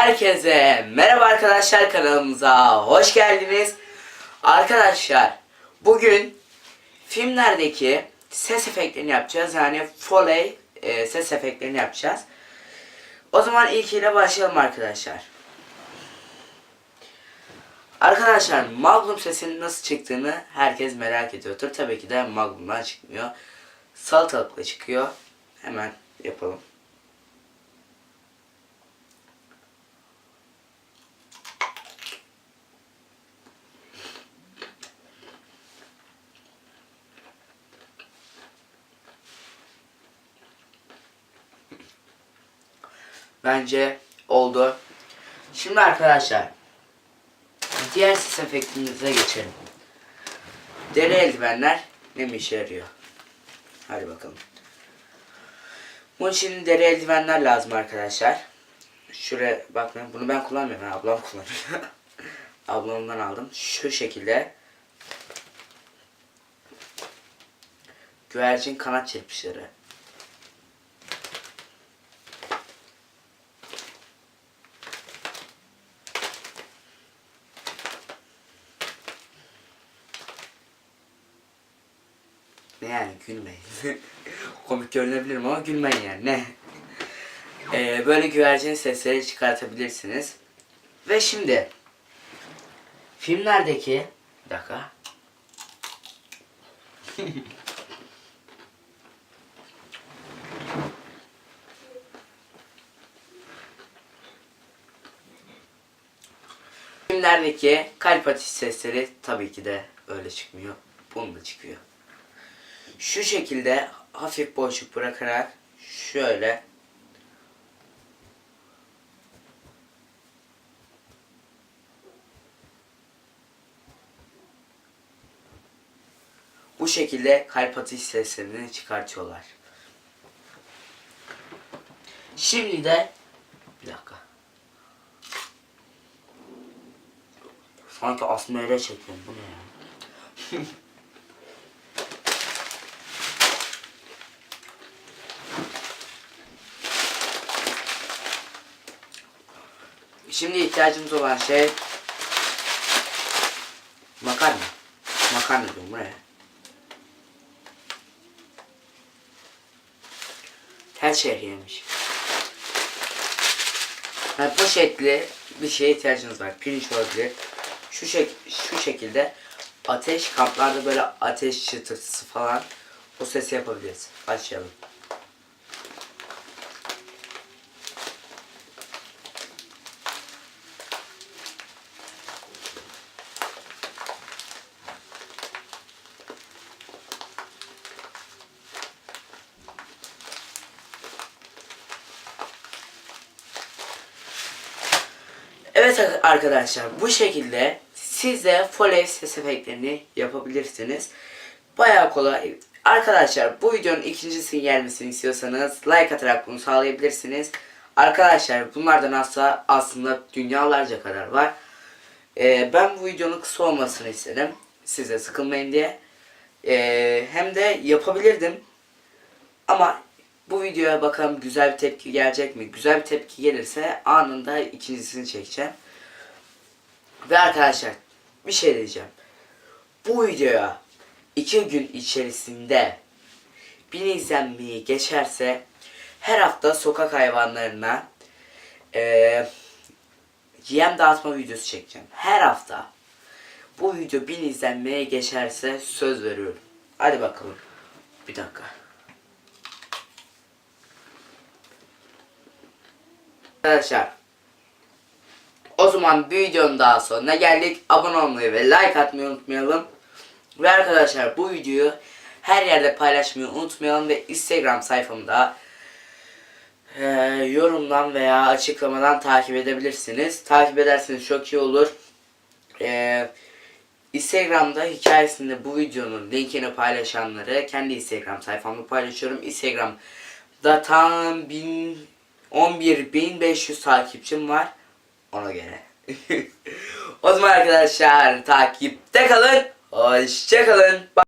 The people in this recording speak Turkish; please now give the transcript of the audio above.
Herkese merhaba arkadaşlar, kanalımıza hoş geldiniz. Arkadaşlar bugün filmlerdeki ses efektlerini yapacağız. Yani Foley ses efektlerini yapacağız. O zaman ilkiyle başlayalım arkadaşlar. Arkadaşlar Magnum sesinin nasıl çıktığını herkes merak ediyordur. Tabii ki de Magnum'dan çıkmıyor. Salatalıkla çıkıyor. Hemen yapalım. Bence oldu. Şimdi arkadaşlar diğer ses efektimize geçelim. Deri eldivenler ne mi işe yarıyor? Hadi bakalım. Bunun için deri eldivenler lazım arkadaşlar. Şuraya bakın, bunu ben kullanmıyorum. Ablam kullanıyor. Ablamdan aldım. Şu şekilde güvercin kanat çırpışları. Ne yani, gülmeyin. Komik görünebilirim ama gülmeyin yani, ne? Böyle güvercin sesleri çıkartabilirsiniz. Ve şimdi filmlerdeki bir dakika. Filmlerdeki kalp atış sesleri tabii ki de öyle çıkmıyor. Bunun da çıkıyor. Şu şekilde hafif boşluk bırakarak şöyle bu şekilde kalp atış seslerini çıkartıyorlar. Şimdi de bir dakika. Sanki asmayla çekiyorum, bu ne ya? Şimdi ihtiyacımız olan şey makarna. Makarna diyorum, buraya. Tel şehriyeymiş. Yani poşetli bir şeye ihtiyacınız var. Pirinç olabilir. Şu şekilde ateş, kamplarda böyle ateş çıtırtısı falan, o sesi yapabiliriz. Başlayalım. Evet arkadaşlar, bu şekilde siz de Foley ses efektlerini yapabilirsiniz. Bayağı kolay. Arkadaşlar bu videonun ikincisinin gelmesini istiyorsanız like atarak bunu sağlayabilirsiniz. Arkadaşlar bunlardan aslında dünyalarca kadar var. Ben bu videonun kısa olmasını istedim. Siz de sıkılmayın diye. Hem de yapabilirdim. Ama bu videoya bakalım güzel bir tepki gelecek mi? Güzel bir tepki gelirse anında ikincisini çekeceğim. Ve arkadaşlar bir şey diyeceğim. Bu videoya 2 gün içerisinde 1000 izlenmeyi geçerse her hafta sokak hayvanlarına yem dağıtma videosu çekeceğim. Her hafta. Bu video 1000 izlenmeye geçerse söz veriyorum. Hadi bakalım. Bir dakika. Arkadaşlar o zaman bir videonun daha sonuna geldik. Abone olmayı ve like atmayı unutmayalım. Ve arkadaşlar bu videoyu her yerde paylaşmayı unutmayalım ve Instagram sayfamda yorumdan veya açıklamadan takip edebilirsiniz. Takip ederseniz çok iyi olur. Instagram'da hikayesinde bu videonun linkini paylaşanları kendi Instagram sayfamda paylaşıyorum. Instagram'da tam 11.500 takipçim var. Ona göre. O zaman arkadaşlar takipte kalın. Hoşça kalın.